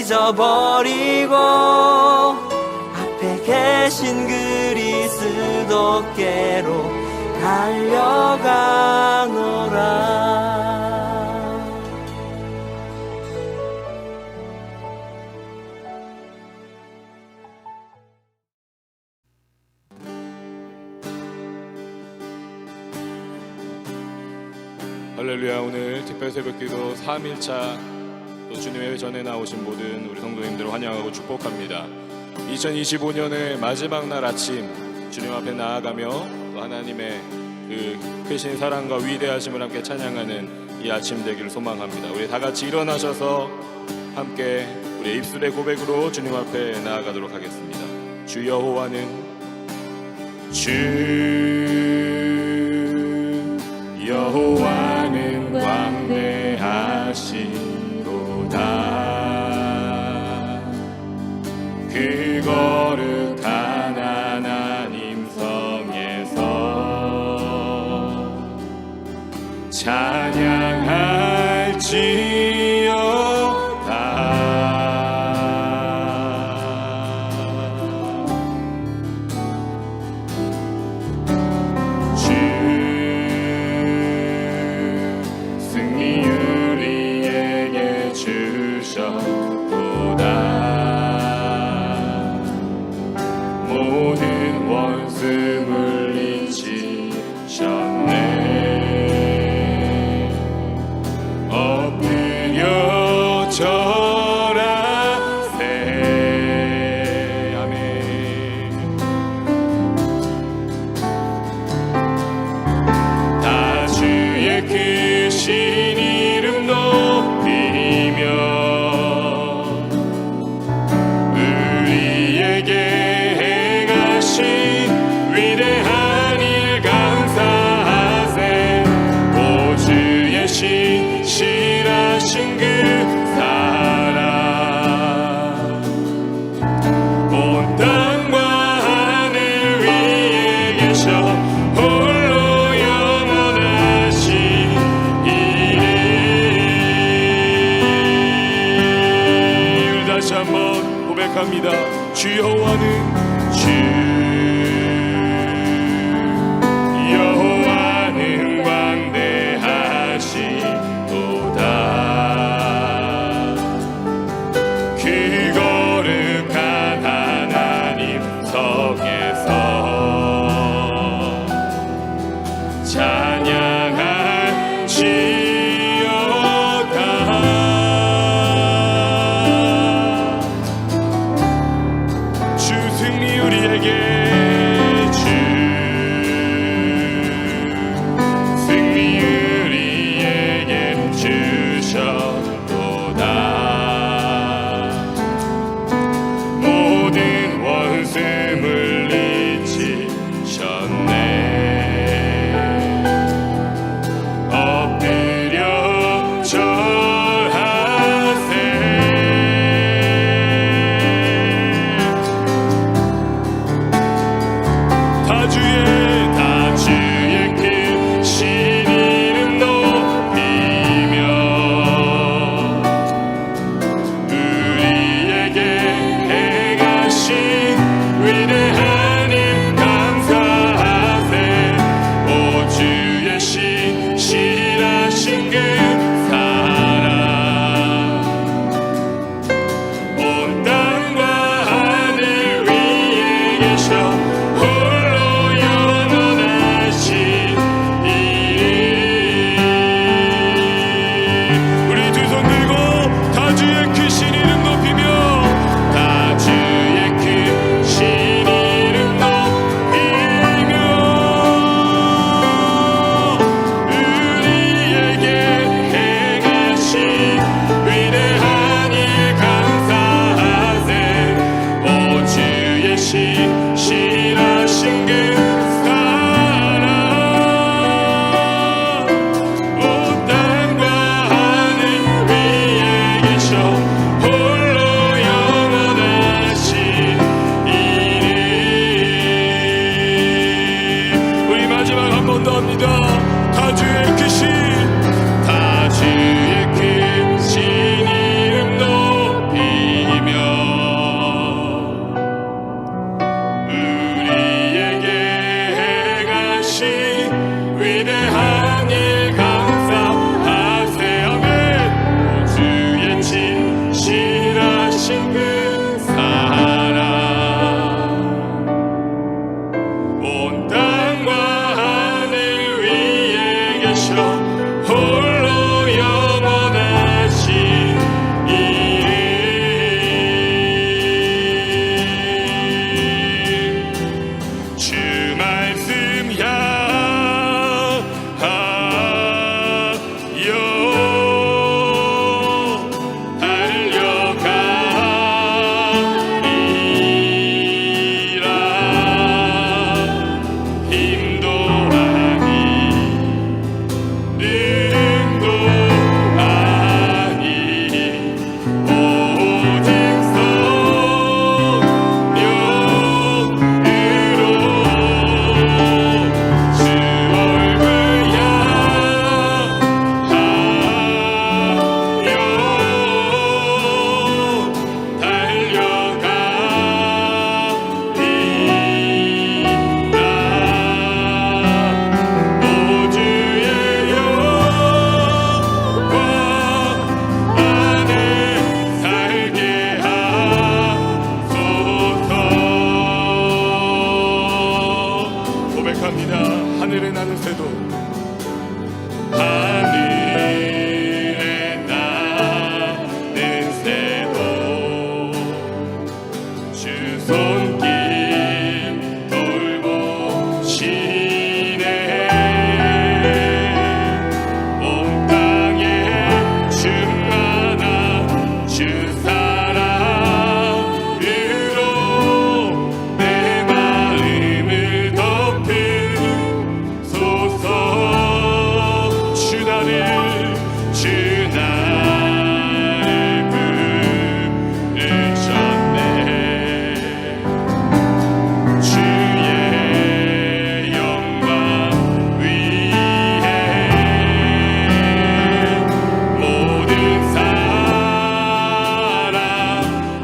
잊어버리고 앞에 계신 그리스도께로 달려가노라. 할렐루야. 오늘 특별 새벽기도 3일차 또 주님의 전에 나오신 모든 우리 성도님들을 환영하고 축복합니다. 2025년의 마지막 날 아침 주님 앞에 나아가며 또 하나님의 그 크신 사랑과 위대하심을 함께 찬양하는 이 아침 되기를 소망합니다. 우리 다 같이 일어나셔서 함께 우리 입술의 고백으로 주님 앞에 나아가도록 하겠습니다. 주 여호와는 광대하시도다. 그 거룩한 하나님 성에서 찬양할지어다. 모든 원수 물리치셨네. 엎드려 절하세. 아멘. 다 주의 크신 이름 높이며 위대한 일 감사하세. 오 주의 신실하신 그 사랑 온 땅과 하늘 위에 계셔 홀로 영원하시리니. 다시 한번 고백합니다. 주 여호와는 여호와는 광대하시도다. 그 거룩한 하나님 성에서 찬양할지어다. 주 승리 우리에게 모든 원수 물리치셨네. 엎드려 절하세. 다 주의 크신 이름 높이며 위대한 일 감사하세. 오 주의 신실하신 그 사랑 온 땅과 하늘 위에 계셔 홀로 영원하시리니. 우리 두 손 들고 다 주의 크신 이름 높이며 다 주의 크신 이름 높이며 우리에게 행하신 위대한 일 감사하세. 오 주의 신실하신 그 사랑 온 땅과 하늘 위에 계셔 홀로 영원하시리니. 우리 마지막 한 번 더 합니다. 다 주의 크신 이름 높이며 고백합니다. 하늘에 나는 새도 하늘에 나는 새도 주 손길 돌보시네. 온 땅에 충만한 주 사랑으로 내 마음을 덮으소서. 주 나를 부르셨네. 주의 영광 위에 모든 사람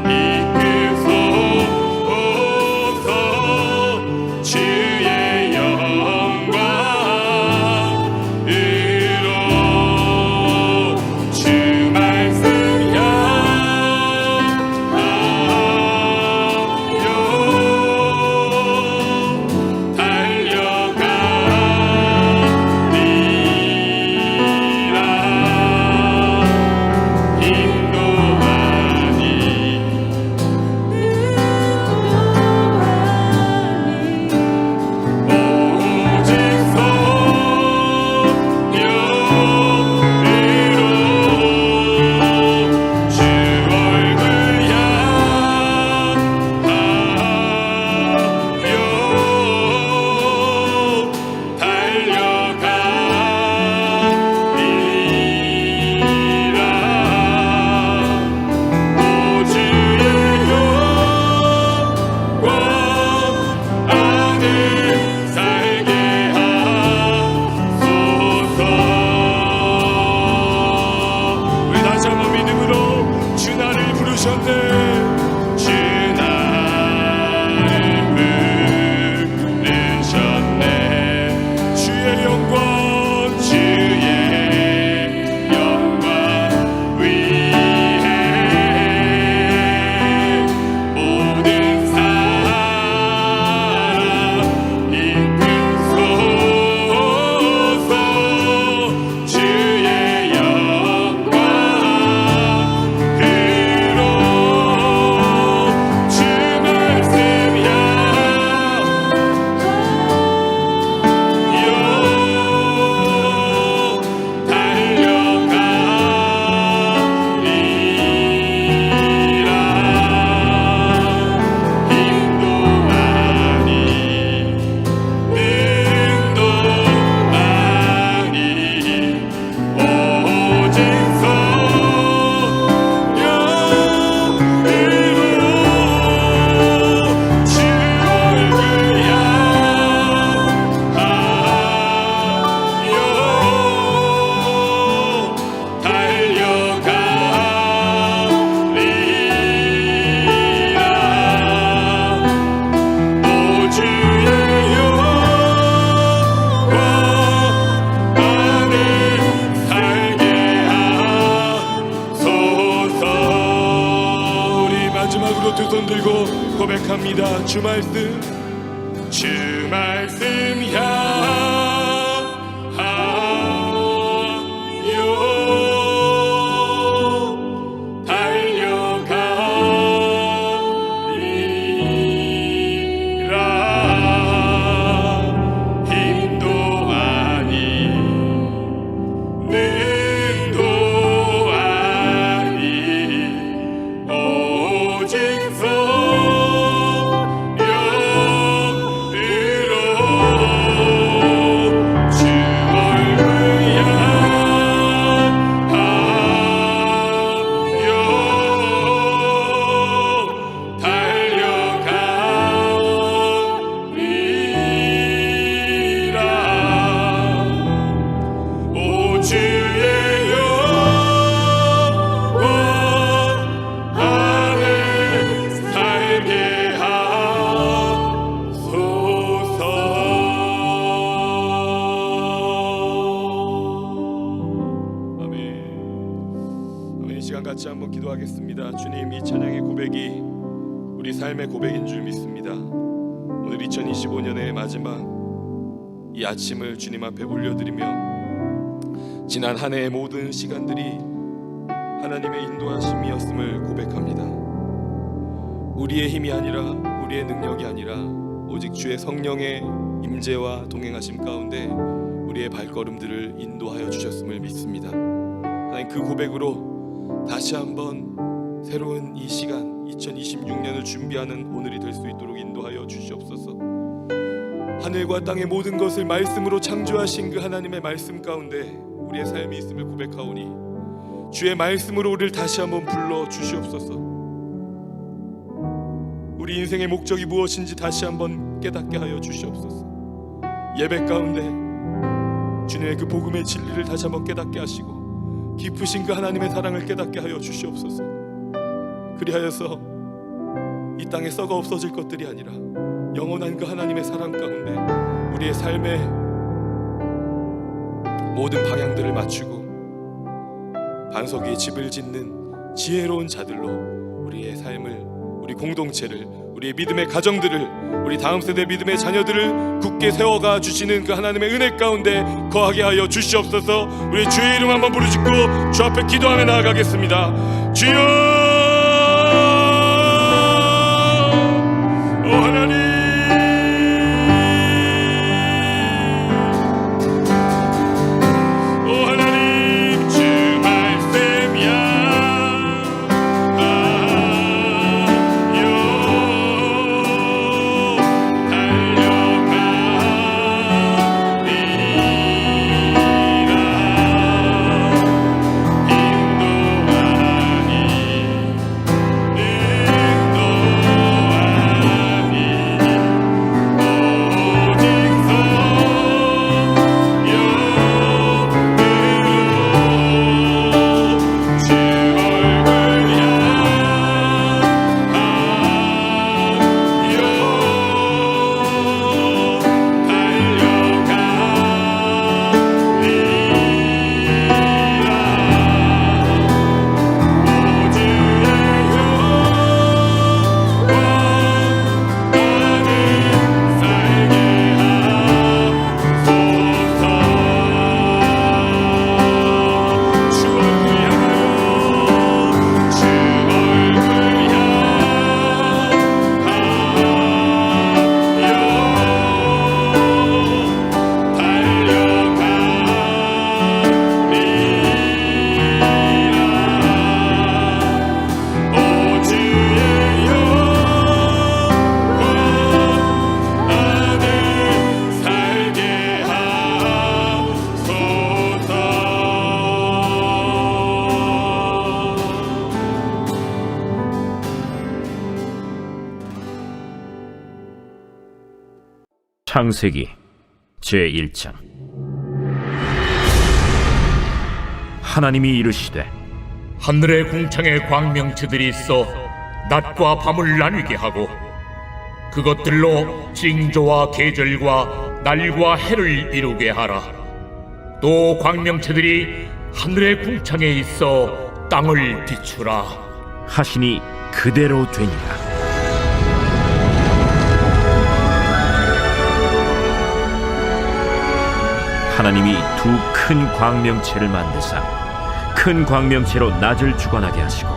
이끄소서. 주의 영광으로 주 말씀 두 손 들고 고백합니다. 주 말씀 향하여 달려가리라. 힘도 아니 능도 아니 오직 같이 한번 기도하겠습니다. 주님, 이 찬양의 고백이 우리 삶의 고백인 줄 믿습니다. 오늘 2025년의 마지막 이 아침을 주님 앞에 올려드리며 지난 한 해의 모든 시간들이 하나님의 인도하심이었음을 고백합니다. 우리의 힘이 아니라 우리의 능력이 아니라 오직 주의 성령의 임재와 동행하심 가운데 우리의 발걸음들을 인도하여 주셨음을 믿습니다. 하나님, 그 고백으로 다시 한번 새로운 이 시간 2026년을 준비하는 오늘이 될 수 있도록 인도하여 주시옵소서. 하늘과 땅의 모든 것을 말씀으로 창조하신 그 하나님의 말씀 가운데 우리의 삶이 있음을 고백하오니 주의 말씀으로 우리를 다시 한번 불러 주시옵소서. 우리 인생의 목적이 무엇인지 다시 한번 깨닫게 하여 주시옵소서. 예배 가운데 주님의 그 복음의 진리를 다시 한번 깨닫게 하시고 깊으신 그 하나님의 사랑을 깨닫게 하여 주시옵소서. 그리하여서 이 땅에 썩어 없어질 것들이 아니라 영원한 그 하나님의 사랑 가운데 우리의 삶의 모든 방향들을 맞추고 반석 위에 집을 짓는 지혜로운 자들로 우리의 삶을, 우리 공동체를, 우리의 믿음의 가정들을, 우리 다음 세대 믿음의 자녀들을 굳게 세워가 주시는 그 하나님의 은혜 가운데 거하게 하여 주시옵소서. 우리 주의 이름 한번 부르짖고 주 앞에 기도하며 나아가겠습니다. 주여, 오 하나님, 창세기 제1장. 하나님이 이르시되 하늘의 궁창에 광명체들이 있어 낮과 밤을 나뉘게 하고 그것들로 징조와 계절과 날과 해를 이루게 하라. 또 광명체들이 하늘의 궁창에 있어 땅을 비추라 하시니 그대로 되니라. 하나님이 두 큰 광명체를 만드사 큰 광명체로 낮을 주관하게 하시고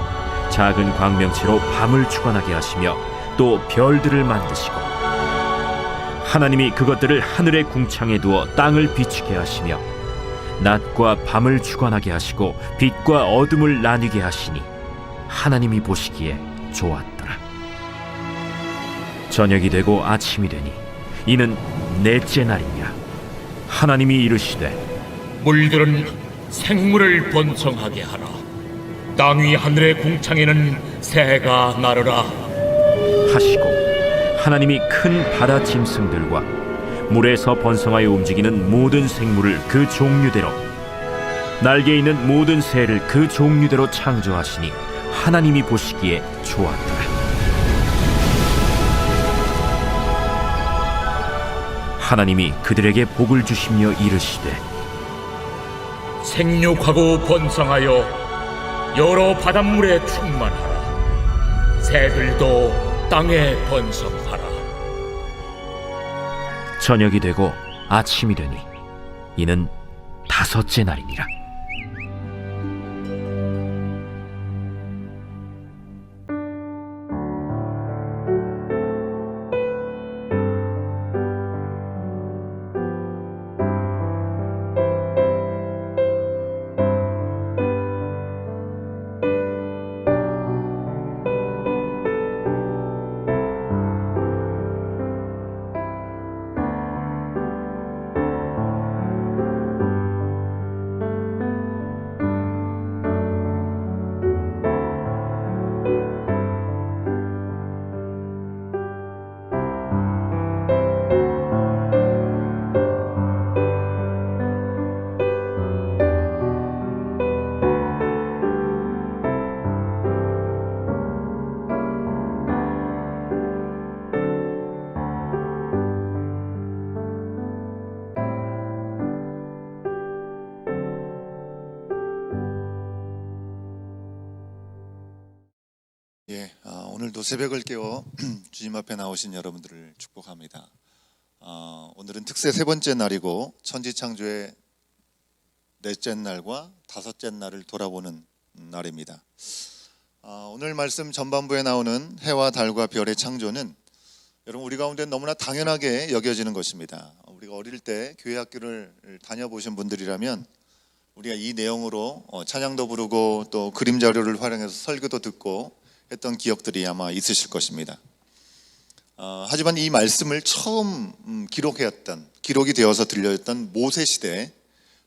작은 광명체로 밤을 주관하게 하시며 또 별들을 만드시고 하나님이 그것들을 하늘의 궁창에 두어 땅을 비추게 하시며 낮과 밤을 주관하게 하시고 빛과 어둠을 나뉘게 하시니 하나님이 보시기에 좋았더라. 저녁이 되고 아침이 되니 이는 넷째 날이니라. 하나님이 이르시되 물들은 생물을 번성하게 하라. 땅 위 하늘의 궁창에는 새가 나르라 하시고 하나님이 큰 바다 짐승들과 물에서 번성하여 움직이는 모든 생물을 그 종류대로 날개 있는 모든 새를 그 종류대로 창조하시니 하나님이 보시기에 좋았더라. 하나님이 그들에게 복을 주시며 이르시되 생육하고 번성하여 여러 바닷물에 충만하라. 새들도 땅에 번성하라. 저녁이 되고 아침이르니 이는 다섯째 날이니라. 오늘도 새벽을 깨워 주님 앞에 나오신 여러분들을 축복합니다. 오늘은 특세 세 번째 날이고 천지창조의 넷째 날과 다섯째 날을 돌아보는 날입니다. 오늘 말씀 전반부에 나오는 해와 달과 별의 창조는 여러분 우리 가운데 너무나 당연하게 여겨지는 것입니다. 우리가 어릴 때 교회 학교를 다녀보신 분들이라면 우리가 이 내용으로 찬양도 부르고 또 그림 자료를 활용해서 설교도 듣고 했던 기억들이 아마 있으실 것입니다. 하지만 이 말씀을 처음 기록이 되어서 들려졌던 모세 시대,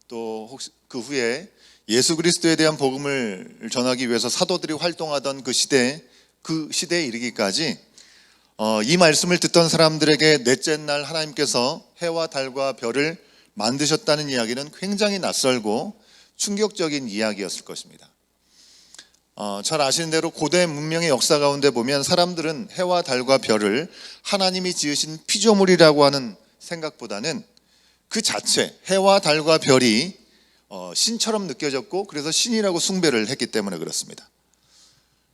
또 혹시 그 후에 예수 그리스도에 대한 복음을 전하기 위해서 사도들이 활동하던 그 시대에 이르기까지 이 말씀을 듣던 사람들에게 넷째 날 하나님께서 해와 달과 별을 만드셨다는 이야기는 굉장히 낯설고 충격적인 이야기였을 것입니다. 잘 아시는 대로 고대 문명의 역사 가운데 보면 사람들은 해와 달과 별을 하나님이 지으신 피조물이라고 하는 생각보다는 그 자체, 해와 달과 별이 신처럼 느껴졌고 그래서 신이라고 숭배를 했기 때문에 그렇습니다.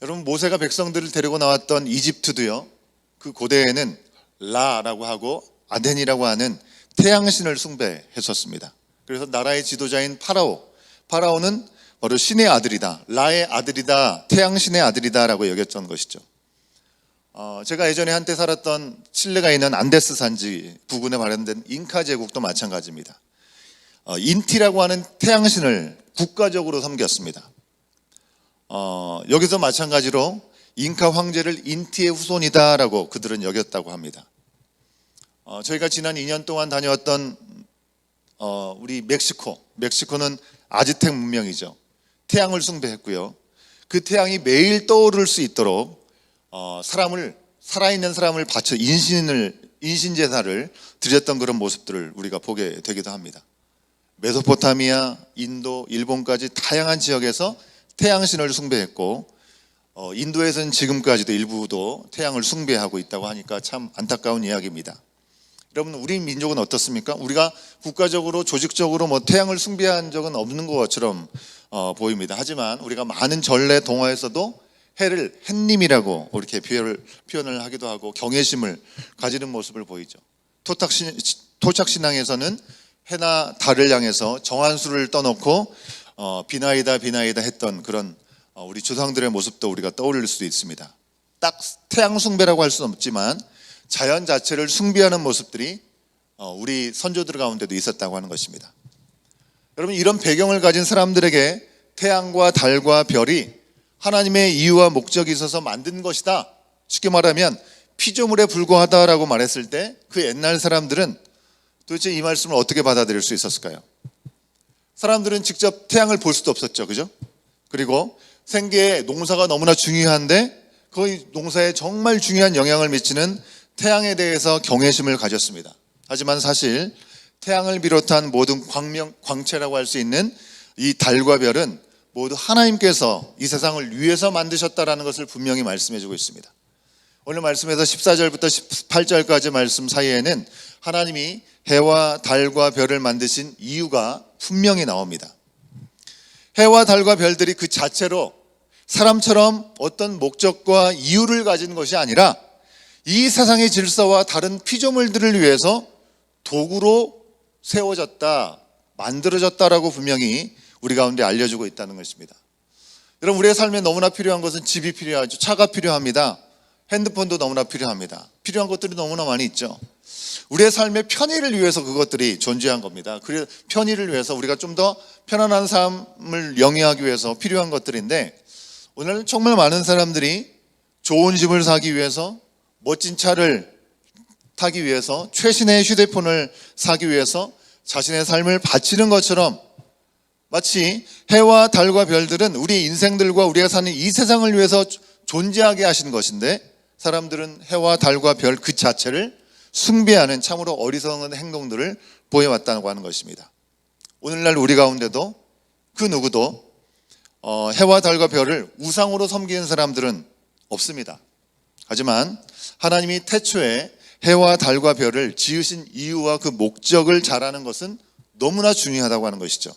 여러분 모세가 백성들을 데리고 나왔던 이집트도요, 그 고대에는 라라고 하고 아덴이라고 하는 태양신을 숭배했었습니다. 그래서 나라의 지도자인 파라오는 바로 신의 아들이다, 라의 아들이다, 태양신의 아들이다 라고 여겼던 것이죠. 제가 예전에 한때 살았던 칠레가 있는 안데스 산지 부근에 마련된 잉카 제국도 마찬가지입니다. 인티라고 하는 태양신을 국가적으로 섬겼습니다. 여기서 마찬가지로 잉카 황제를 인티의 후손이다 라고 그들은 여겼다고 합니다. 저희가 지난 2년 동안 다녀왔던 우리 멕시코는 아즈텍 문명이죠. 태양을 숭배했고요. 그 태양이 매일 떠오를 수 있도록 살아있는 사람을 바쳐 인신제사를 드렸던 그런 모습들을 우리가 보게 되기도 합니다. 메소포타미아, 인도, 일본까지 다양한 지역에서 태양신을 숭배했고 인도에서는 지금까지도 일부도 태양을 숭배하고 있다고 하니까 참 안타까운 이야기입니다. 여러분 우리 민족은 어떻습니까? 우리가 국가적으로 조직적으로 태양을 숭배한 적은 없는 것처럼 보입니다. 하지만 우리가 많은 전래 동화에서도 해를 햇님이라고 이렇게 표현을 하기도 하고 경외심을 가지는 모습을 보이죠. 토착신앙에서는 해나 달을 향해서 정한수를 떠놓고 비나이다 했던 그런 우리 조상들의 모습도 우리가 떠올릴 수도 있습니다. 딱 태양 숭배라고 할 수는 없지만 자연 자체를 숭배하는 모습들이 우리 선조들 가운데도 있었다고 하는 것입니다. 여러분 이런 배경을 가진 사람들에게 태양과 달과 별이 하나님의 이유와 목적이 있어서 만든 것이다, 쉽게 말하면 피조물에 불과하다라고 말했을 때 그 옛날 사람들은 도대체 이 말씀을 어떻게 받아들일 수 있었을까요? 사람들은 직접 태양을 볼 수도 없었죠, 그죠? 그리고 생계에 농사가 너무나 중요한데 그 농사에 정말 중요한 영향을 미치는 태양에 대해서 경외심을 가졌습니다. 하지만 사실 태양을 비롯한 모든 광체라고 할 수 있는 이 달과 별은 모두 하나님께서 이 세상을 위해서 만드셨다라는 것을 분명히 말씀해주고 있습니다. 오늘 말씀에서 14절부터 18절까지 말씀 사이에는 하나님이 해와 달과 별을 만드신 이유가 분명히 나옵니다. 해와 달과 별들이 그 자체로 사람처럼 어떤 목적과 이유를 가진 것이 아니라 이 세상의 질서와 다른 피조물들을 위해서 도구로 세워졌다, 만들어졌다라고 분명히 우리 가운데 알려주고 있다는 것입니다. 여러분, 우리의 삶에 너무나 필요한 것은 집이 필요하죠. 차가 필요합니다. 핸드폰도 너무나 필요합니다. 필요한 것들이 너무나 많이 있죠. 우리의 삶의 편의를 위해서 그것들이 존재한 겁니다. 그래서 편의를 위해서 우리가 좀 더 편안한 삶을 영위하기 위해서 필요한 것들인데, 오늘 정말 많은 사람들이 좋은 집을 사기 위해서, 멋진 차를 타기 위해서, 최신의 휴대폰을 사기 위해서 자신의 삶을 바치는 것처럼, 마치 해와 달과 별들은 우리 인생들과 우리가 사는 이 세상을 위해서 존재하게 하신 것인데, 사람들은 해와 달과 별 그 자체를 숭배하는 참으로 어리석은 행동들을 보여왔다고 하는 것입니다. 오늘날 우리 가운데도 그 누구도 해와 달과 별을 우상으로 섬기는 사람들은 없습니다. 하지만 하나님이 태초에 해와 달과 별을 지으신 이유와 그 목적을 잘 아는 것은 너무나 중요하다고 하는 것이죠.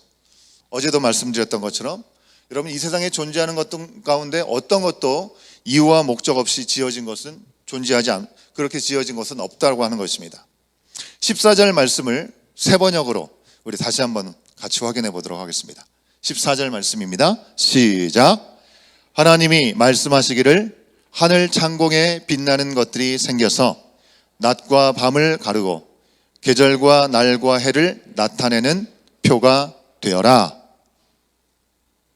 어제도 말씀드렸던 것처럼 여러분, 이 세상에 존재하는 것 가운데 어떤 것도 이유와 목적 없이 지어진 것은 그렇게 지어진 것은 없다고 하는 것입니다. 14절 말씀을 세 번역으로 우리 다시 한번 같이 확인해 보도록 하겠습니다. 14절 말씀입니다. 시작. 하나님이 말씀하시기를 하늘 창공에 빛나는 것들이 생겨서 낮과 밤을 가르고 계절과 날과 해를 나타내는 표가 되어라.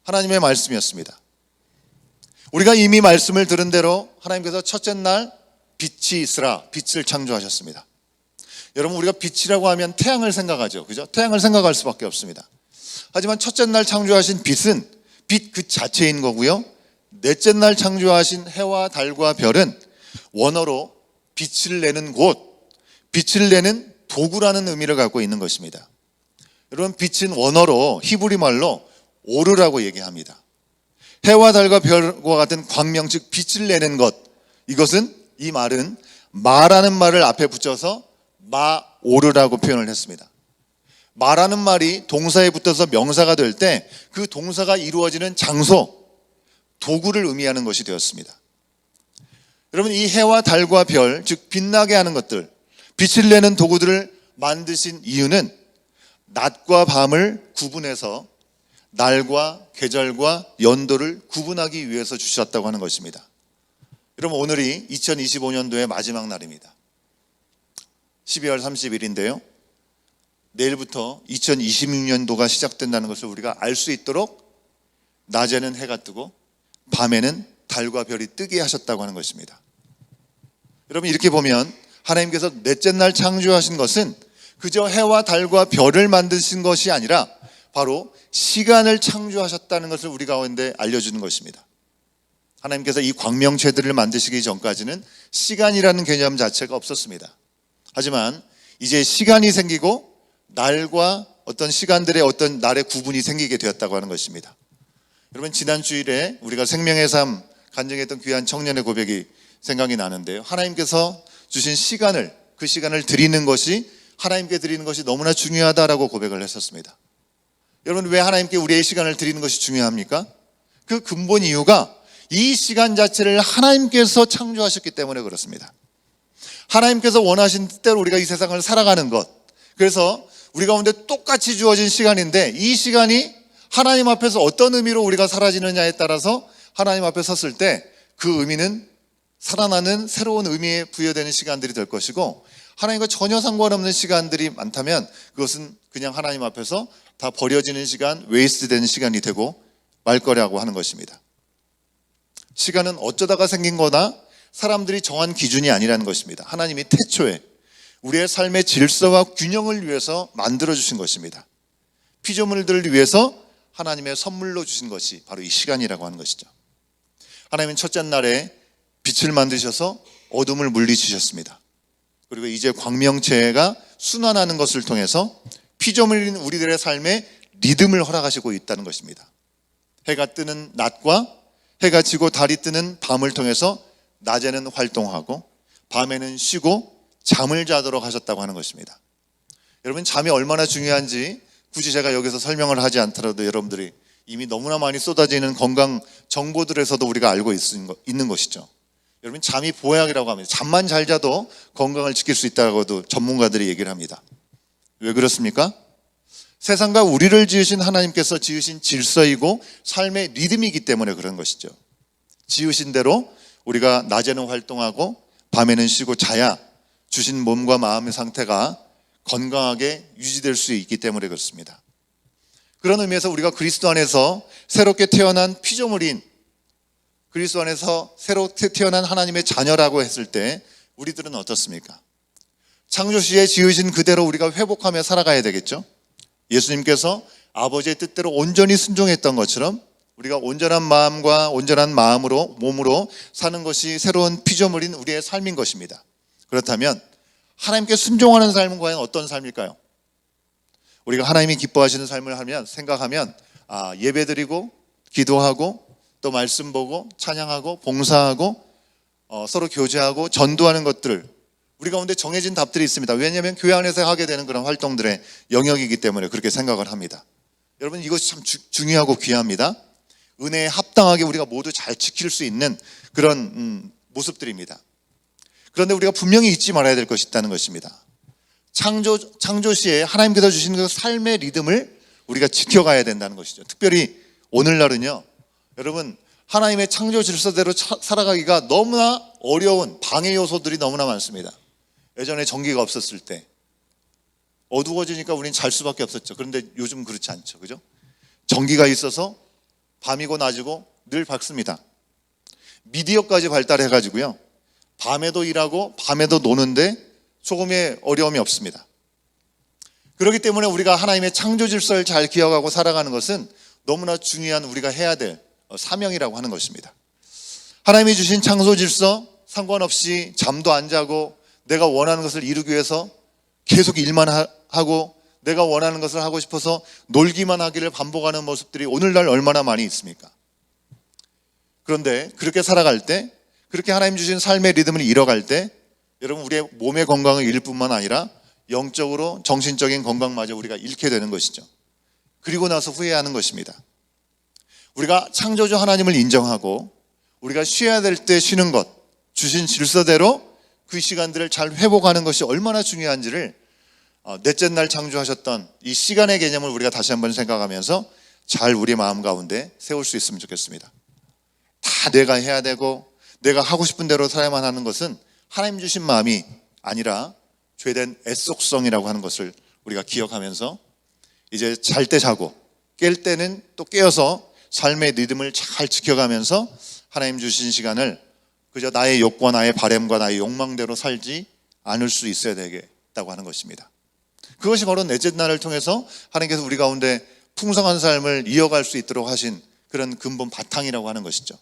하나님의 말씀이었습니다. 우리가 이미 말씀을 들은 대로 하나님께서 첫째 날 빛이 있으라, 빛을 창조하셨습니다. 여러분, 우리가 빛이라고 하면 태양을 생각하죠. 그죠? 태양을 생각할 수밖에 없습니다. 하지만 첫째 날 창조하신 빛은 빛 그 자체인 거고요. 넷째 날 창조하신 해와 달과 별은 원어로 빛을 내는 곳, 빛을 내는 도구라는 의미를 갖고 있는 것입니다. 여러분, 빛은 원어로 히브리 말로 오르라고 얘기합니다. 해와 달과 별과 같은 광명, 즉 빛을 내는 것, 이 말은 마라는 말을 앞에 붙여서 마오르라고 표현을 했습니다. 마라는 말이 동사에 붙어서 명사가 될 때 그 동사가 이루어지는 장소, 도구를 의미하는 것이 되었습니다. 여러분, 이 해와 달과 별, 즉 빛나게 하는 것들, 빛을 내는 도구들을 만드신 이유는 낮과 밤을 구분해서 날과 계절과 연도를 구분하기 위해서 주셨다고 하는 것입니다. 여러분, 오늘이 2025년도의 마지막 날입니다. 12월 30일인데요. 내일부터 2026년도가 시작된다는 것을 우리가 알 수 있도록 낮에는 해가 뜨고 밤에는 달과 별이 뜨게 하셨다고 하는 것입니다. 여러분, 이렇게 보면 하나님께서 넷째 날 창조하신 것은 그저 해와 달과 별을 만드신 것이 아니라 바로 시간을 창조하셨다는 것을 우리 가운데 알려주는 것입니다. 하나님께서 이 광명체들을 만드시기 전까지는 시간이라는 개념 자체가 없었습니다. 하지만 이제 시간이 생기고 날과 어떤 시간들의 어떤 날의 구분이 생기게 되었다고 하는 것입니다. 여러분, 지난 주일에 우리가 생명의 삶 간증했던 귀한 청년의 고백이 생각이 나는데요. 하나님께서 주신 시간을, 그 시간을 드리는 것이, 하나님께 드리는 것이 너무나 중요하다라고 고백을 했었습니다. 여러분, 왜 하나님께 우리의 시간을 드리는 것이 중요합니까? 그 근본 이유가 이 시간 자체를 하나님께서 창조하셨기 때문에 그렇습니다. 하나님께서 원하신 뜻대로 우리가 이 세상을 살아가는 것, 그래서 우리 가운데 똑같이 주어진 시간인데 이 시간이 하나님 앞에서 어떤 의미로 우리가 사라지느냐에 따라서 하나님 앞에 섰을 때 그 의미는 살아나는 새로운 의미에 부여되는 시간들이 될 것이고, 하나님과 전혀 상관없는 시간들이 많다면 그것은 그냥 하나님 앞에서 다 버려지는 시간, 웨이스트되는 시간이 되고 말 거라고 하는 것입니다. 시간은 어쩌다가 생긴 거나 사람들이 정한 기준이 아니라는 것입니다. 하나님이 태초에 우리의 삶의 질서와 균형을 위해서 만들어주신 것입니다. 피조물들을 위해서 하나님의 선물로 주신 것이 바로 이 시간이라고 하는 것이죠. 하나님은 첫째 날에 빛을 만드셔서 어둠을 물리치셨습니다. 그리고 이제 광명체가 순환하는 것을 통해서 피조물인 우리들의 삶에 리듬을 허락하시고 있다는 것입니다. 해가 뜨는 낮과 해가 지고 달이 뜨는 밤을 통해서 낮에는 활동하고 밤에는 쉬고 잠을 자도록 하셨다고 하는 것입니다. 여러분, 잠이 얼마나 중요한지 굳이 제가 여기서 설명을 하지 않더라도 여러분들이 이미 너무나 많이 쏟아지는 건강 정보들에서도 우리가 알고 있는 것이죠. 여러분, 잠이 보약이라고 합니다. 잠만 잘 자도 건강을 지킬 수 있다고도 전문가들이 얘기를 합니다. 왜 그렇습니까? 세상과 우리를 지으신 하나님께서 지으신 질서이고 삶의 리듬이기 때문에 그런 것이죠. 지으신 대로 우리가 낮에는 활동하고 밤에는 쉬고 자야 주신 몸과 마음의 상태가 건강하게 유지될 수 있기 때문에 그렇습니다. 그런 의미에서 우리가 그리스도 안에서 새롭게 태어난 피조물인, 그리스도 안에서 새롭게 태어난 하나님의 자녀라고 했을 때 우리들은 어떻습니까? 창조시에 지으신 그대로 우리가 회복하며 살아가야 되겠죠. 예수님께서 아버지의 뜻대로 온전히 순종했던 것처럼 우리가 온전한 마음과 온전한 몸으로 사는 것이 새로운 피조물인 우리의 삶인 것입니다. 그렇다면 하나님께 순종하는 삶은 과연 어떤 삶일까요? 우리가 하나님이 기뻐하시는 삶을 생각하면 예배드리고 기도하고 또 말씀 보고 찬양하고 봉사하고 서로 교제하고 전도하는 것들, 우리 가운데 정해진 답들이 있습니다. 왜냐하면 교회 안에서 하게 되는 그런 활동들의 영역이기 때문에 그렇게 생각을 합니다. 여러분, 이것이 참 중요하고 귀합니다. 은혜에 합당하게 우리가 모두 잘 지킬 수 있는 그런 모습들입니다. 그런데 우리가 분명히 잊지 말아야 될 것이 있다는 것입니다. 창조시에 하나님께서 주신 그 삶의 리듬을 우리가 지켜가야 된다는 것이죠. 특별히 오늘날은요, 여러분, 하나님의 창조 질서대로 살아가기가 너무나 어려운 방해 요소들이 너무나 많습니다. 예전에 전기가 없었을 때 어두워지니까 우리는 잘 수밖에 없었죠. 그런데 요즘 그렇지 않죠. 그죠? 전기가 있어서 밤이고 낮이고 늘 밝습니다. 미디어까지 발달해가지고요, 밤에도 일하고 밤에도 노는데 조금의 어려움이 없습니다. 그렇기 때문에 우리가 하나님의 창조 질서를 잘 기억하고 살아가는 것은 너무나 중요한 우리가 해야 될 사명이라고 하는 것입니다. 하나님이 주신 창조 질서, 상관없이 잠도 안 자고 내가 원하는 것을 이루기 위해서 계속 일만 하고 내가 원하는 것을 하고 싶어서 놀기만 하기를 반복하는 모습들이 오늘날 얼마나 많이 있습니까? 그런데 그렇게 살아갈 때, 그렇게 하나님 주신 삶의 리듬을 잃어갈 때 여러분, 우리의 몸의 건강을 잃을 뿐만 아니라 영적으로 정신적인 건강마저 우리가 잃게 되는 것이죠. 그리고 나서 후회하는 것입니다. 우리가 창조주 하나님을 인정하고 우리가 쉬어야 될 때 쉬는 것, 주신 질서대로 그 시간들을 잘 회복하는 것이 얼마나 중요한지를 넷째 날 창조하셨던 이 시간의 개념을 우리가 다시 한번 생각하면서 잘 우리 마음 가운데 세울 수 있으면 좋겠습니다. 다 내가 해야 되고 내가 하고 싶은 대로 살아야만 하는 것은 하나님 주신 마음이 아니라 죄된 애속성이라고 하는 것을 우리가 기억하면서 이제 잘 때 자고 깰 때는 또 깨어서 삶의 리듬을 잘 지켜가면서 하나님 주신 시간을 그저 나의 욕과 나의 바램과 나의 욕망대로 살지 않을 수 있어야 되겠다고 하는 것입니다. 그것이 바로 넷째 날을 통해서 하나님께서 우리 가운데 풍성한 삶을 이어갈 수 있도록 하신 그런 근본 바탕이라고 하는 것이죠.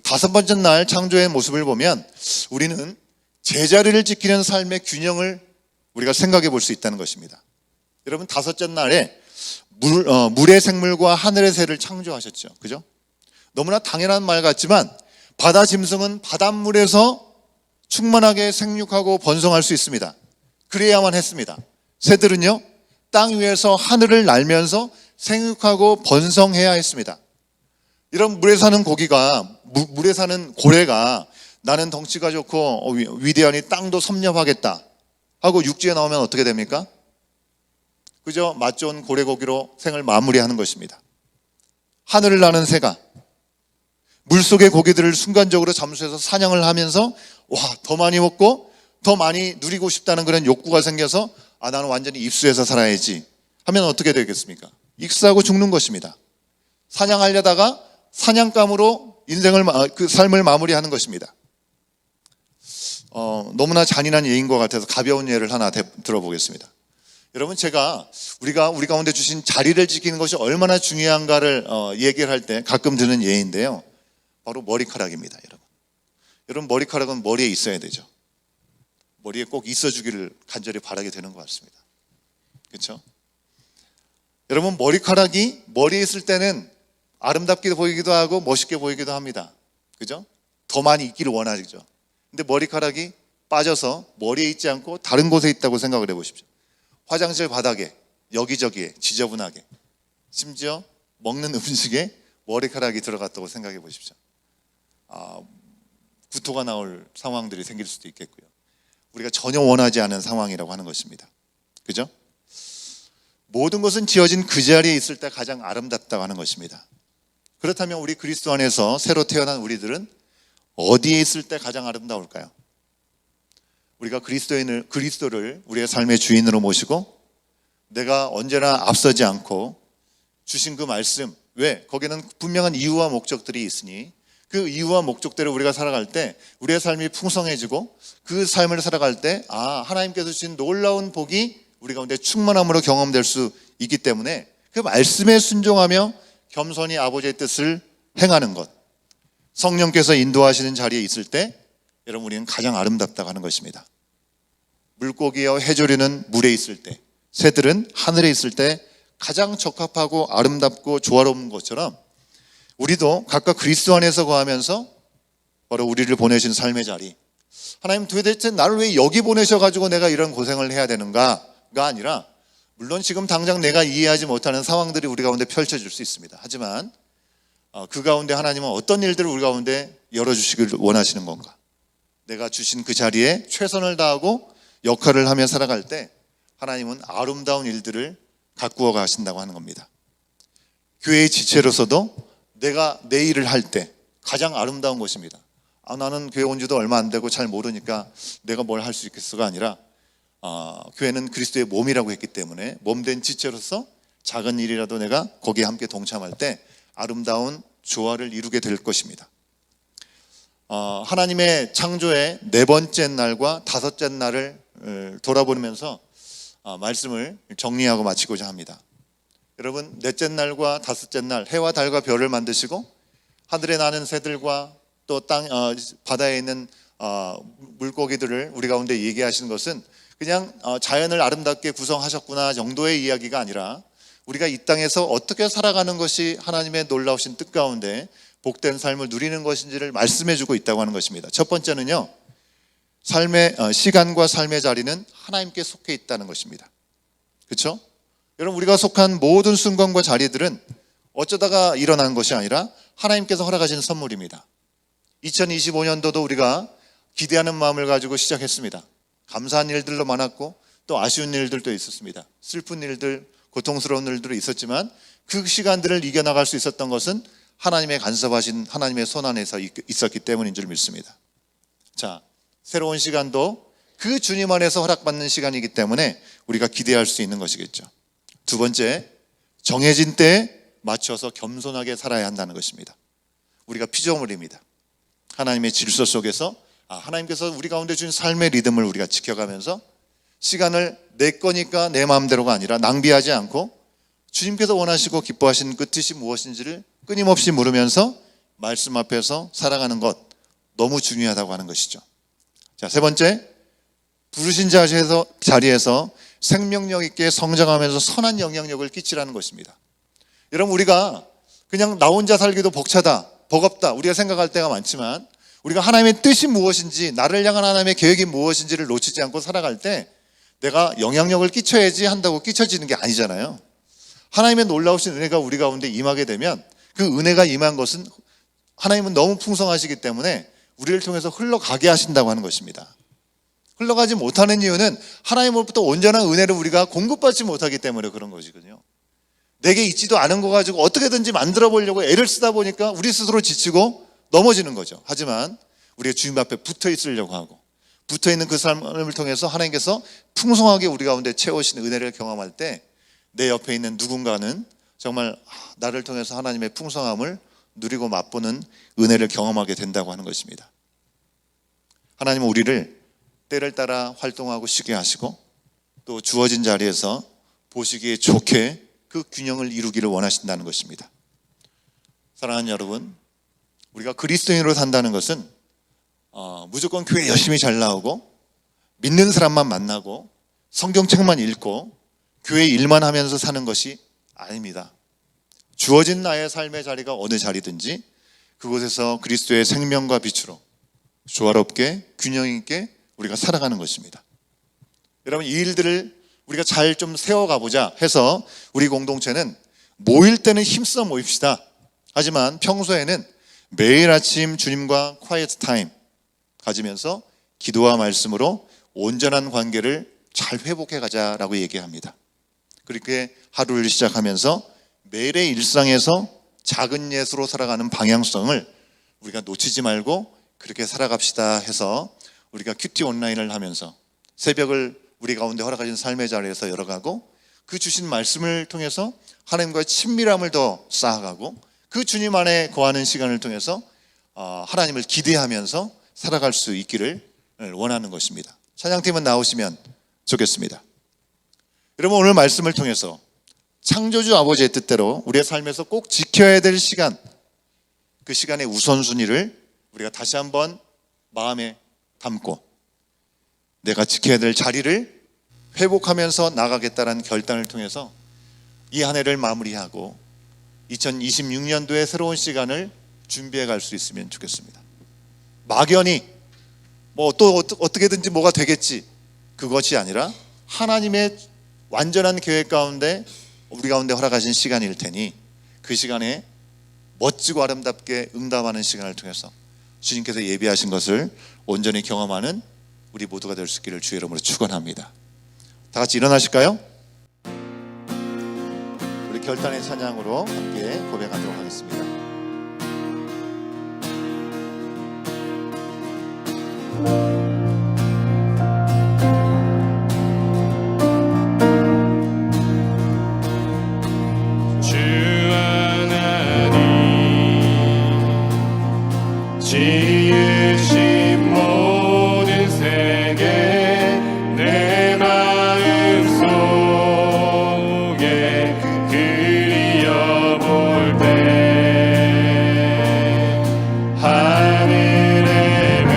다섯 번째 날 창조의 모습을 보면 우리는 제자리를 지키는 삶의 균형을 우리가 생각해 볼 수 있다는 것입니다. 여러분, 다섯째 날에 물의 생물과 하늘의 새를 창조하셨죠. 그죠? 너무나 당연한 말 같지만 바다 짐승은 바닷물에서 충만하게 생육하고 번성할 수 있습니다. 그래야만 했습니다. 새들은요, 땅 위에서 하늘을 날면서 생육하고 번성해야 했습니다. 이런 물에 사는 물에 사는 고래가 나는 덩치가 좋고 위대하니 땅도 섭렵하겠다 하고 육지에 나오면 어떻게 됩니까? 그저 맛 좋은 고래고기로 생을 마무리하는 것입니다. 하늘을 나는 새가 물속의 고기들을 순간적으로 잠수해서 사냥을 하면서 더 많이 먹고 더 많이 누리고 싶다는 그런 욕구가 생겨서 나는 완전히 입수해서 살아야지 하면 어떻게 되겠습니까? 익사하고 죽는 것입니다. 사냥하려다가 사냥감으로 그 삶을 마무리하는 것입니다. 너무나 잔인한 예인 것 같아서 가벼운 예를 하나 들어보겠습니다. 여러분, 제가 우리가 우리 가운데 주신 자리를 지키는 것이 얼마나 중요한가를 얘기를 할 때 가끔 드는 예인데요, 바로 머리카락입니다. 여러분, 머리카락은 머리에 있어야 되죠. 머리에 꼭 있어주기를 간절히 바라게 되는 것 같습니다. 그렇죠? 여러분, 머리카락이 머리에 있을 때는 아름답게 보이기도 하고 멋있게 보이기도 합니다. 그죠? 더 많이 있기를 원하죠. 근데 머리카락이 빠져서 머리에 있지 않고 다른 곳에 있다고 생각을 해보십시오. 화장실 바닥에, 여기저기에 지저분하게, 심지어 먹는 음식에 머리카락이 들어갔다고 생각해 보십시오. 구토가 나올 상황들이 생길 수도 있겠고요. 우리가 전혀 원하지 않은 상황이라고 하는 것입니다. 그죠? 모든 것은 지어진 그 자리에 있을 때 가장 아름답다고 하는 것입니다. 그렇다면 우리 그리스도 안에서 새로 태어난 우리들은 어디에 있을 때 가장 아름다울까요? 우리가 그리스도를 우리의 삶의 주인으로 모시고 내가 언제나 앞서지 않고 주신 그 말씀, 왜? 거기는 분명한 이유와 목적들이 있으니 그 이유와 목적대로 우리가 살아갈 때 우리의 삶이 풍성해지고 그 삶을 살아갈 때 하나님께서 주신 놀라운 복이 우리 가운데 충만함으로 경험될 수 있기 때문에 그 말씀에 순종하며 겸손히 아버지의 뜻을 행하는 것, 성령께서 인도하시는 자리에 있을 때 여러분 우리는 가장 아름답다고 하는 것입니다. 물고기와 해조류는 물에 있을 때, 새들은 하늘에 있을 때 가장 적합하고 아름답고 조화로운 것처럼 우리도 각각 그리스도 안에서 거하면서 바로 우리를 보내신 삶의 자리, 하나님 도대체 나를 왜 여기 보내셔가지고 내가 이런 고생을 해야 되는가가 아니라, 물론 지금 당장 내가 이해하지 못하는 상황들이 우리 가운데 펼쳐질 수 있습니다. 하지만 그 가운데 하나님은 어떤 일들을 우리 가운데 열어주시길 원하시는 건가? 내가 주신 그 자리에 최선을 다하고 역할을 하며 살아갈 때 하나님은 아름다운 일들을 가꾸어 가신다고 하는 겁니다. 교회의 지체로서도 내가 내 일을 할 때 가장 아름다운 것입니다. 나는 교회 온 지도 얼마 안 되고 잘 모르니까 내가 뭘 할 수 있겠어가 아니라 교회는 그리스도의 몸이라고 했기 때문에 몸된 지체로서 작은 일이라도 내가 거기에 함께 동참할 때 아름다운 조화를 이루게 될 것입니다. 하나님의 창조의 네 번째 날과 다섯째 날을 돌아보면서 말씀을 정리하고 마치고자 합니다. 여러분, 넷째 날과 다섯째 날 해와 달과 별을 만드시고 하늘에 나는 새들과 또 바다에 있는 물고기들을 우리 가운데 얘기하시는 것은 그냥 자연을 아름답게 구성하셨구나 정도의 이야기가 아니라 우리가 이 땅에서 어떻게 살아가는 것이 하나님의 놀라우신 뜻 가운데 복된 삶을 누리는 것인지를 말씀해주고 있다고 하는 것입니다. 첫 번째는요, 삶의 시간과 삶의 자리는 하나님께 속해 있다는 것입니다. 그렇죠? 여러분, 우리가 속한 모든 순간과 자리들은 어쩌다가 일어난 것이 아니라 하나님께서 허락하신 선물입니다. 2025년도도 우리가 기대하는 마음을 가지고 시작했습니다. 감사한 일들도 많았고 또 아쉬운 일들도 있었습니다. 슬픈 일들, 고통스러운 일들도 있었지만 그 시간들을 이겨나갈 수 있었던 것은 하나님의 간섭하신 하나님의 손 안에서 있었기 때문인 줄 믿습니다. 자, 새로운 시간도 그 주님 안에서 허락받는 시간이기 때문에 우리가 기대할 수 있는 것이겠죠. 두 번째, 정해진 때에 맞춰서 겸손하게 살아야 한다는 것입니다. 우리가 피조물입니다. 하나님의 질서 속에서 하나님께서 우리 가운데 주신 삶의 리듬을 우리가 지켜가면서 시간을 내 거니까 내 마음대로가 아니라 낭비하지 않고 주님께서 원하시고 기뻐하시는 그 뜻이 무엇인지를 끊임없이 물으면서 말씀 앞에서 살아가는 것, 너무 중요하다고 하는 것이죠. 자, 세 번째, 부르신 자리에서 생명력 있게 성장하면서 선한 영향력을 끼치라는 것입니다. 여러분, 우리가 그냥 나 혼자 살기도 벅차다, 버겁다 우리가 생각할 때가 많지만 우리가 하나님의 뜻이 무엇인지, 나를 향한 하나님의 계획이 무엇인지를 놓치지 않고 살아갈 때 내가 영향력을 끼쳐야지 한다고 끼쳐지는 게 아니잖아요. 하나님의 놀라우신 은혜가 우리 가운데 임하게 되면 그 은혜가 임한 것은 하나님은 너무 풍성하시기 때문에 우리를 통해서 흘러가게 하신다고 하는 것입니다. 흘러가지 못하는 이유는 하나님으로부터 온전한 은혜를 우리가 공급받지 못하기 때문에 그런 것이거든요. 내게 있지도 않은 거 가지고 어떻게든지 만들어 보려고 애를 쓰다 보니까 우리 스스로 지치고 넘어지는 거죠. 하지만 우리가 주님 앞에 붙어 있으려고 하고 붙어 있는 그 삶을 통해서 하나님께서 풍성하게 우리 가운데 채우시는 은혜를 경험할 때 내 옆에 있는 누군가는 정말 나를 통해서 하나님의 풍성함을 누리고 맛보는 은혜를 경험하게 된다고 하는 것입니다. 하나님은 우리를 때를 따라 활동하고 쉬게 하시고 또 주어진 자리에서 보시기에 좋게 그 균형을 이루기를 원하신다는 것입니다. 사랑하는 여러분, 우리가 그리스도인으로 산다는 것은 무조건 교회 열심히 잘 나오고 믿는 사람만 만나고 성경책만 읽고 교회 일만 하면서 사는 것이 아닙니다. 주어진 나의 삶의 자리가 어느 자리든지 그곳에서 그리스도의 생명과 빛으로 조화롭게 균형 있게 우리가 살아가는 것입니다. 여러분, 이 일들을 우리가 잘 좀 세워가보자 해서 우리 공동체는 모일 때는 힘써 모입시다. 하지만 평소에는 매일 아침 주님과 quiet 타임 가지면서 기도와 말씀으로 온전한 관계를 잘 회복해 가자라고 얘기합니다. 그렇게 하루를 시작하면서 매일의 일상에서 작은 예수로 살아가는 방향성을 우리가 놓치지 말고 그렇게 살아갑시다 해서 우리가 큐티 온라인을 하면서 새벽을 우리 가운데 허락하신 삶의 자리에서 열어가고 그 주신 말씀을 통해서 하나님과의 친밀함을 더 쌓아가고 그 주님 안에 거하는 시간을 통해서 하나님을 기대하면서 살아갈 수 있기를 원하는 것입니다. 찬양팀은 나오시면 좋겠습니다. 여러분, 오늘 말씀을 통해서 창조주 아버지의 뜻대로 우리의 삶에서 꼭 지켜야 될 시간, 그 시간의 우선순위를 우리가 다시 한번 마음에 담고 내가 지켜야 될 자리를 회복하면서 나가겠다는 결단을 통해서 이 한 해를 마무리하고 2026년도의 새로운 시간을 준비해 갈 수 있으면 좋겠습니다. 막연히 또 어떻게든지 뭐가 되겠지, 그것이 아니라 하나님의 완전한 계획 가운데 우리 가운데 허락하신 시간일 테니 그 시간에 멋지고 아름답게 응답하는 시간을 통해서 주님께서 예비하신 것을 온전히 경험하는 우리 모두가 될 수 있기를 주의 이름으로 축원합니다. 다 같이 일어나실까요? 우리 결단의 찬양으로 함께 고백하도록 하겠습니다. 주 하나님 지으신 모든 세계 내 마음속에 그리어볼 때 하늘의 별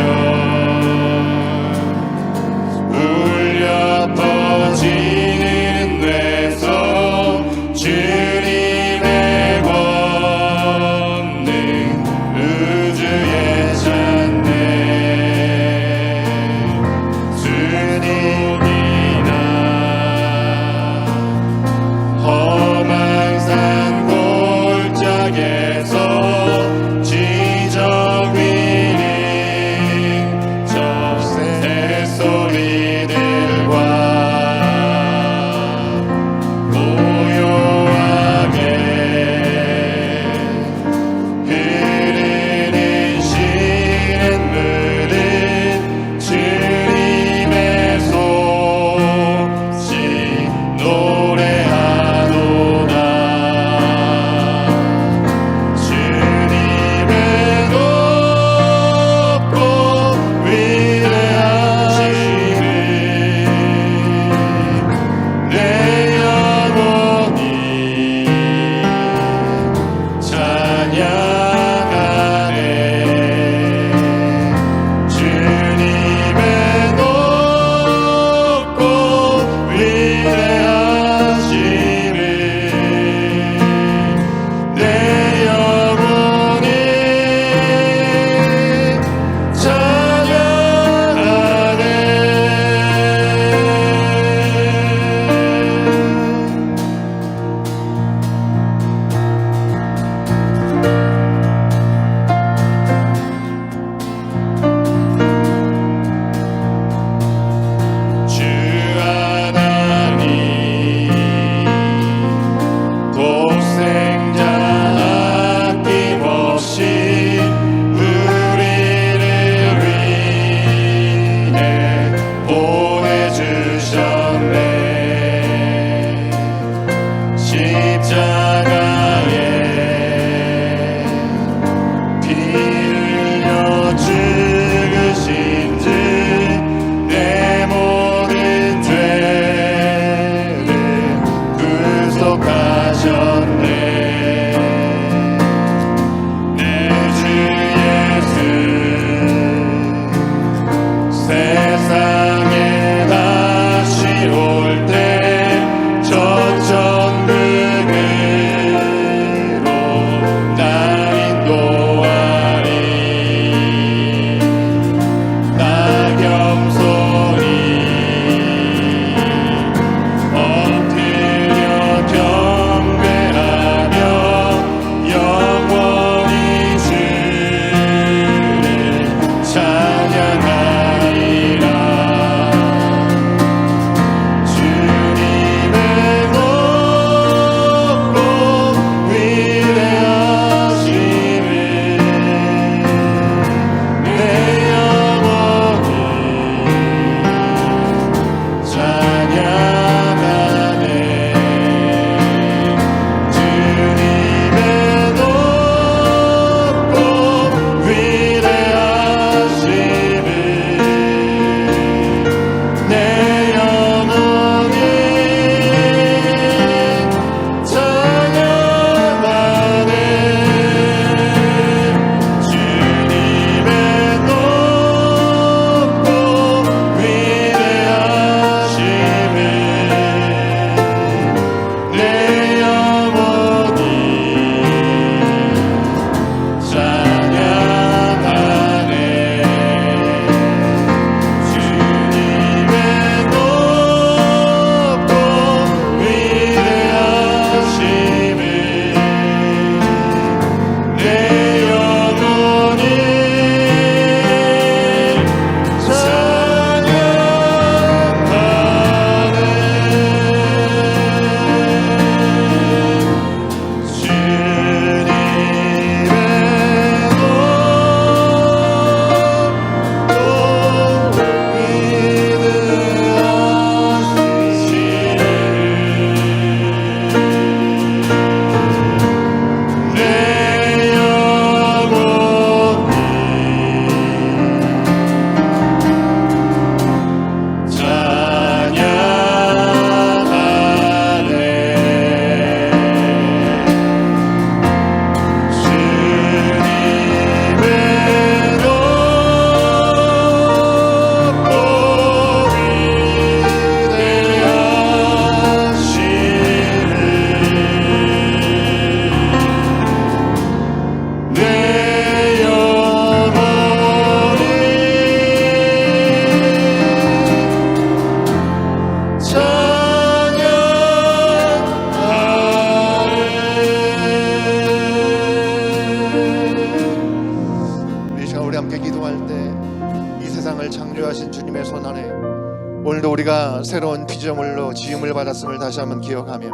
우리가 새로운 피조물로 지음을 받았음을 다시 한번 기억하며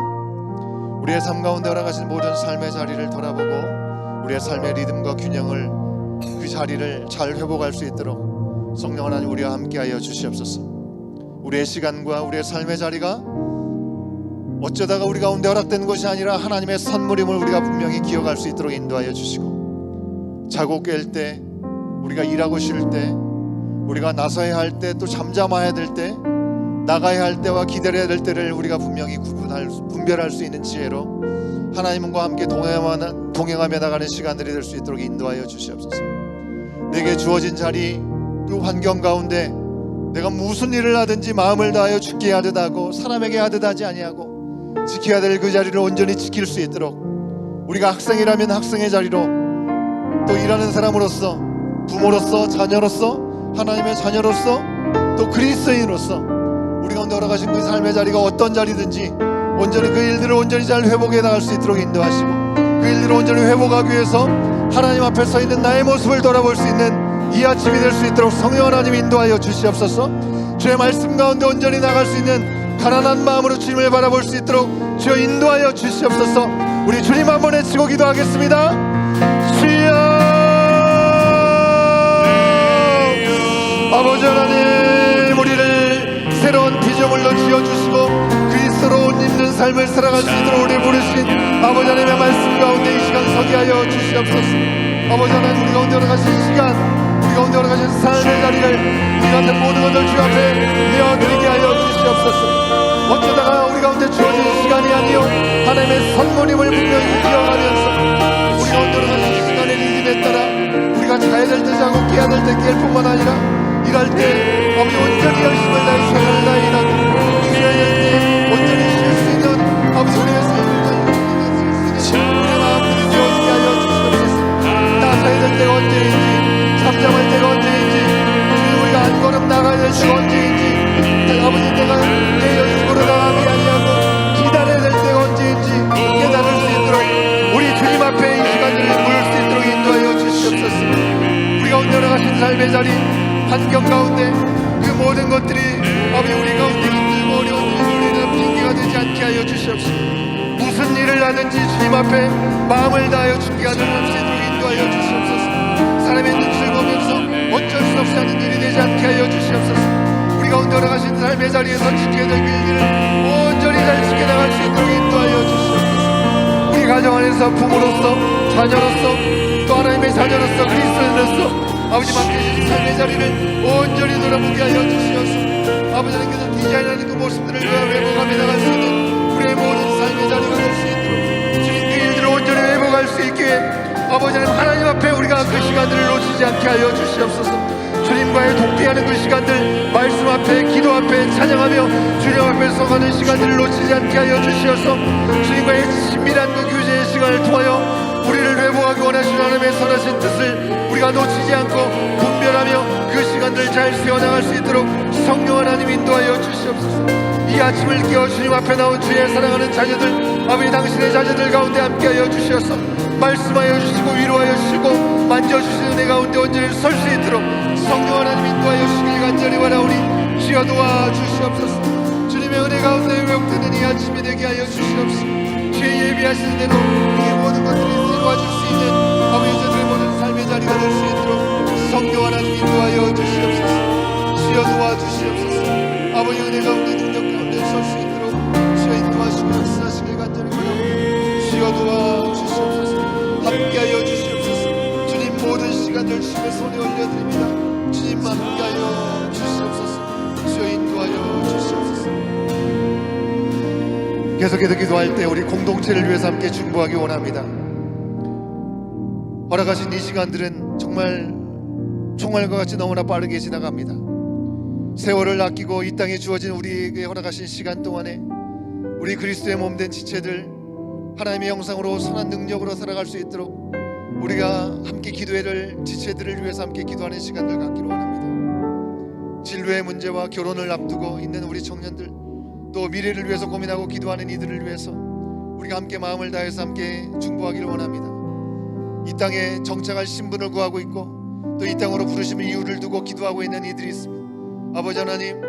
우리의 삶 가운데 허락하신 모든 삶의 자리를 돌아보고 우리의 삶의 리듬과 균형을 그 자리를 잘 회복할 수 있도록 성령 하나님 우리와 함께하여 주시옵소서. 우리의 시간과 우리의 삶의 자리가 어쩌다가 우리 가운데 허락된 것이 아니라 하나님의 선물임을 우리가 분명히 기억할 수 있도록 인도하여 주시고, 자고 깰 때, 우리가 일하고 쉴 때, 우리가 나서야 할 때, 또 잠잠해야 될 때, 나가야 할 때와 기다려야 될 때를 우리가 분명히 분별할 수 있는 지혜로 하나님과 함께 동행하며 나가는 시간들이 될 수 있도록 인도하여 주시옵소서. 내게 주어진 자리, 그 환경 가운데 내가 무슨 일을 하든지 마음을 다하여 죽게 하듯 하고 사람에게 하듯 하지 아니하고 지켜야 될 그 자리를 온전히 지킬 수 있도록, 우리가 학생이라면 학생의 자리로, 또 일하는 사람으로서, 부모로서, 자녀로서, 하나님의 자녀로서, 또 그리스도인으로서 우리 가운데 허락하신 그 삶의 자리가 어떤 자리든지 온전히 그 일들을 온전히 잘 회복해 나갈 수 있도록 인도하시고, 그 일들을 온전히 회복하기 위해서 하나님 앞에 서 있는 나의 모습을 돌아볼 수 있는 이 아침이 될 수 있도록 성령 하나님 인도하여 주시옵소서. 주의 말씀 가운데 온전히 나갈 수 있는 가난한 마음으로 주님을 바라볼 수 있도록 주여 인도하여 주시옵소서. 우리 주님 한번 외치고 기도하겠습니다. 주여, 아버지 하나님, 우리를 새로운 피조물로 지어주시고 그리스도로 옷 입는 삶을 살아갈 수 있도록 우리 부르신 아버지 하나님의 말씀 가운데 이 시간 서게 하여 주시옵소서. 아버지 하나님, 우리 가운데 허락하신 시간, 우리 가운데 허락하신 삶의 자리를, 우리 가운데 모든 것을 주 앞에 내어드리게 하여 주시옵소서. 어쩌다가 우리 가운데 주어진 시간이 아니요 하나님의 선물임을 분명히 기억하면서 우리 가운데 허락하신 시간의 리듬에 따라 우리가 자야 될 때 자고 깨야 될 때 깰 뿐만 아니라 일할 때 아버지 온전히 열심을 다해 최선을 다해 일하고, 쉬어야 될 때 온전히 쉴 수 있는 아버지 우리의 삶을 우리의 마음들이 되어지게 하여 주시옵소서. 나서야 될 때가 언제인지, 잠잠할 때가 언제인지, 우리가 한 걸음 나가야 될 때가 언제인지, 아버지 내가 내 연습으로 나가기 아니하고 기다려야 될 때가 언제인지 깨달을 수 있도록 우리 주님 앞에 이 시간을 모일 수 있도록 인도하여 주시옵소서. 우리 가운데 허락하신 삶의 자리, 환경 가운데 그 모든 것들이 아버지 우리 가운데 힘들고 어려운 일들이나 핑계가 되지 않게 하여 주시옵소서. 무슨 일을 하든지 주님 앞에 마음을 다하여 죽게 하는 수 있도록 인도하여 주시옵소서. 사람의 눈치를 보면서 어쩔 수 없이 하는 일이 되지 않게 하여 주시옵소서. 우리 가운데 허락하신 삶의 자리에서 지켜야 될 일들을 온전히 잘 지켜나갈 수 있도록 인도하여 주시옵소서. 우리 가정 안에서 부모로서, 자녀로서, 또 하나님의 자녀로서, 그리스도인으로서 아버지 맡기신 삶의 자리를 온전히 돌아보게 하여 주시옵소서. 아버지 하나님께서 디자인하는 그 모습들을 회복하며 나갈 수 있는 우리의 모든 삶의 자리가 될 수 있도록 주님 그 일들을 온전히 회복할 수 있게 아버지 하나님 앞에 우리가 그 시간들을 놓치지 않게 하여 주시옵소서. 주님과의 동행하는 그 시간들, 말씀 앞에, 기도 앞에 찬양하며 주님 앞에 서가는 시간들을 놓치지 않게 하여 주시어서 주님과의 친밀한 그 교제의 시간을 통하여 우리를 회복하기 원하시는 하나님의 선하신 뜻을 우리가 놓치지 않고 분별하며 그 시간들을 잘 세워나갈 수 있도록 성령 하나님 인도하여 주시옵소서. 이 아침을 깨워 주님 앞에 나온 주의 사랑하는 자녀들, 아버지 당신의 자녀들 가운데 함께하여 주시어서 말씀하여 주시고 위로하여 주시고 만져주시는 은혜 가운데 온전히 설 수 있도록 성령 하나님 인도하여 주시길 간절히 바라오니 주여 도와주시옵소서. 주님의 은혜 가운데 회복되는 이 아침이 되게 하여 주시옵소서. 주의 예비하시는 대로 이 모든 것들이 이루어질 수 있는 아버지 저들의 모든 삶의 자리가 될 수 있도록 성령 하나님 인도하여 주시옵소서. 주여 도와주시옵소서. 아버지 은혜 가운데 능력 가운데 설 수 있도록 주여 인도하시고 역사하시길 간절히 바라오니 주여 도와주시옵소서. 함께하여 주시옵소서. 주님 모든 시간을 주님의 손에 올려드립니다. 주님 함께하여 주시옵소서. 주여 인도하여 주시옵소서. 계속해서 기도할 때 우리 공동체를 위해서 함께 중보하기 원합니다. 허락하신 이 시간들은 정말 총알과 같이 너무나 빠르게 지나갑니다. 세월을 아끼고 이 땅에 주어진 우리에게 허락하신 시간 동안에 우리 그리스도의 몸된 지체들 하나님의 형상으로 선한 능력으로 살아갈 수 있도록 우리가 함께 기도해야 될 지체들을 위해서 함께 기도하는 시간들 갖기로 원합니다. 진로의 문제와 결혼을 앞두고 있는 우리 청년들, 또 미래를 위해서 고민하고 기도하는 이들을 위해서 우리가 함께 마음을 다해서 함께 중보하기를 원합니다. 이 땅에 정착할 신분을 구하고 있고 또 이 땅으로 부르심의 이유를 두고 기도하고 있는 이들이 있습니다. 아버지 하나님,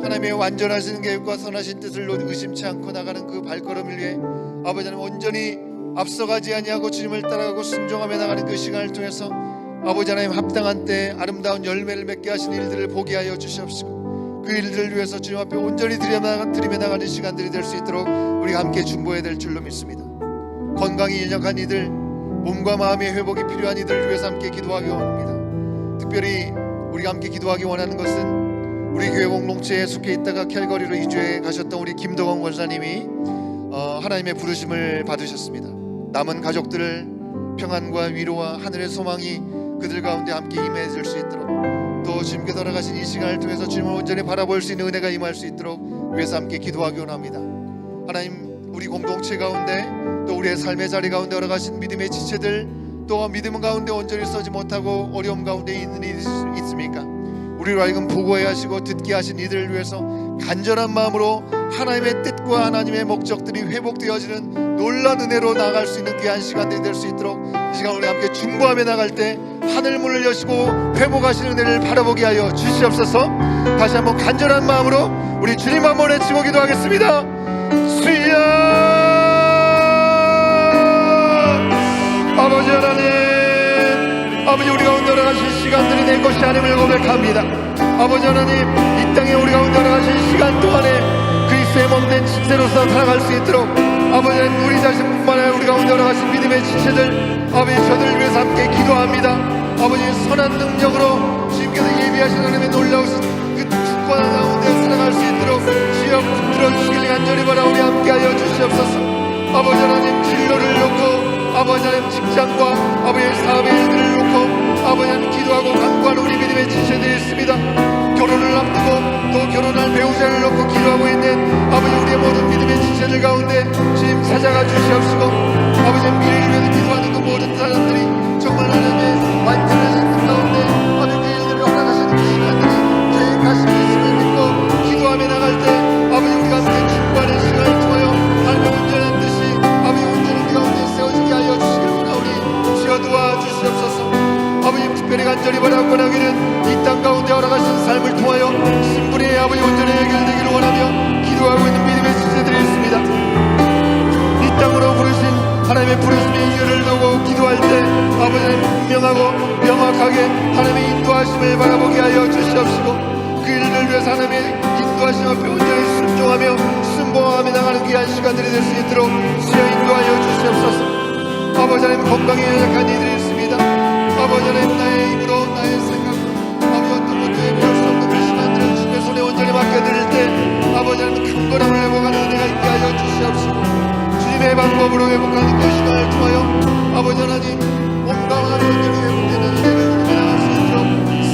하나님의 완전하신 계획과 선하신 뜻을 의심치 않고 나가는 그 발걸음을 위해 아버지 하나님 온전히 앞서가지 아니하고 주님을 따라가고 순종하며 나가는 그 시간을 통해서 아버지 하나님 합당한 때 아름다운 열매를 맺게 하시는 일들을 보게 하여 주시옵시고 그 일들을 위해서 주님 앞에 온전히 드리며 나가는 시간들이 될 수 있도록 우리가 함께 중보해야 될 줄로 믿습니다. 건강이 연약한 이들, 몸과 마음의 회복이 필요한 이들을 위해서 함께 기도하기 원합니다. 특별히 우리가 함께 기도하기 원하는 것은 우리 교회 공동체에 속해 있다가 캘거리로 이주해 가셨던 우리 김도건 권사님이 하나님의 부르심을 받으셨습니다. 남은 가족들을 평안과 위로와 하늘의 소망이 그들 가운데 함께 임해질 수 있도록 또 주님께 돌아가신 이 시간을 통해서 주님을 온전히 바라볼 수 있는 은혜가 임할 수 있도록 위해서 함께 기도하기 원합니다. 하나님, 우리 공동체 가운데 또 우리의 삶의 자리 가운데 돌아가신 믿음의 지체들, 또 믿음 가운데 온전히 서지 못하고 어려움 가운데 있는 이들이 있습니까? 우리로 하여금 보고해야 하시고 듣게 하신 이들을 위해서 간절한 마음으로 하나님의 뜻과 하나님의 목적들이 회복되어지는 놀라운 은혜로 나아갈 수 있는 귀한 시간들이 될 수 있도록 이 시간 우리 함께 중보하며 나갈 때 하늘 문을 여시고 회복하시는 은혜를 바라보게 하여 주시옵소서. 다시 한번 간절한 마음으로 우리 주님 한번 외치고 기도하겠습니다. 주여, 아버지 하나님, 아버지 우리 가운데 돌아가신 시간들이 내 것이 아님을 고백합니다. 아버지 하나님, 이 땅에 우리 가운데 돌아가신 시간 동안에 그리스도의 몸된 지체로서 살아갈 수 있도록 아버지 하나님, 우리 자신뿐만 아니라 우리 가운데 돌아가신 믿음의 지체들, 아버지 저들을 위해서 함께 기도합니다. 아버지 선한 능력으로 주님께서 예비하신 하나님의 놀라우신 그 주권 가운데 살아갈 수 있도록 주여 들어주시길 간절히 바라 우리 함께하여 주시옵소서. 아버지 하나님, 진로를 놓고 아버지 하나님 직장과 아버지의 사업의 일들을 놓고 아버지 하나님 기도하고 간구하는 우리 믿음의 지체들이 있습니다. 결혼을 앞두고 또 결혼할 배우자를 놓고 기도하고 있는 아버지 우리의 모든 믿음의 지체들 가운데 주님 찾아가 주시옵시고 아버지 미래를 위해서 기도하는 그 모든 사람들이 정말 하나님의 완전하신 뜻 가운데 아버지 그 일들을 허락하시는 그 시간들이 계획하시고 있음을 믿고 기도하며 나갈 때 아버지 우리가 함께 중보하는 시간을 통하여 하나님의 온전한 뜻이 아버지 온전히 그 가운데 세워지게 하여 주시기를 원하오니 주여 도와주시옵소서. 아버지 특별히 간절히 바라고 나기는 이 땅 가운데 허락하신 삶을 통하여 신분의 아버지 온전히 해결되기를 원하며 기도하고 있는 믿음의 지체들이 있습니다. 이 땅으로 부르신 하나님의 부르심의 이유를 두고 기도할 때 아버지 하나님 분명하고 명확하게 하나님의 인도하심을 바라보게 하여 주시옵시고 그 일을 위해서 하나님의 인도하심 앞에 온전히 순종하며 순봉하며 나가는 귀한 시간들이 될 수 있도록 주여 인도하여 주시옵소서. 아버지 하나님, 건강에 연약한 이들이 있습니다. 아버지 하나님, 나의 힘으로 나의 생각 아버지 어떤 것도 해결할 수 없는 그 시간들을 주님의 손에 온전히 맡겨드릴 때 아버지 하나님 큰 거람을 회복하는 은혜가 있게 하여 주시옵시고 주님의 방법으로 회복하는 그 시간을 통하여 아버지 하나님 몸과 마음이 온전히 회복되는 은혜를 누리며 나갈 수 있도록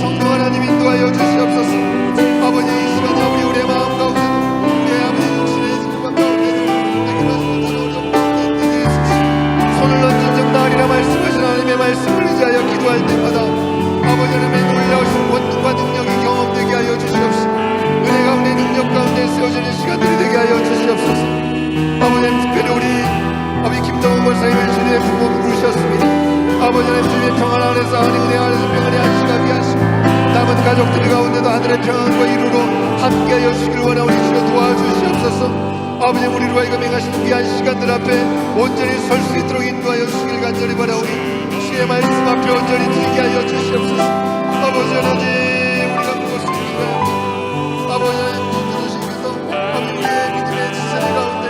성령 하나님 인도하여 주시옵소서. 아버지 이 시간에 아버지 우리의 마음 가운데도 우리의 아버지 육신의 생각 가운데도 해결하지 못하는 어려움 가운데 있는 예수님 손을 얹은 정나으리라 말씀하신 하나님의 말씀을 의지하여 기도할 때마다 아버지 하나님의 놀라우신 권능과 능력이 경험되게 하여 주시옵시고 은혜 가운데 능력 가운데 세워지는 시간들이 되게 하여 주시옵소서. 아버지 하나님, 특별히 우리 아버지 김동훈 권사님을 주님의 부모 부르셨습니다. 아버지 하나님, 주님의 평안 안에서 하나님 은혜 안에서 평안의 안식하게 하시고 남은 가족들 가운데도 하늘의 평안과 이루로 함께하여 주시길 원하오니 주여 도와주시옵소서. 아버지 우리로 하여금 행하시는 귀한 시간들 앞에 온전히 설 수 있도록 인도하여 주시길 간절히 바라오니 주의 말씀 앞에 온전히 드리게 하여 주시옵소서. 아버지 하나님, 우리가 무엇입니까? 아버지 하나님 주시면서 아버지 우리의 믿음의 지체들 가운데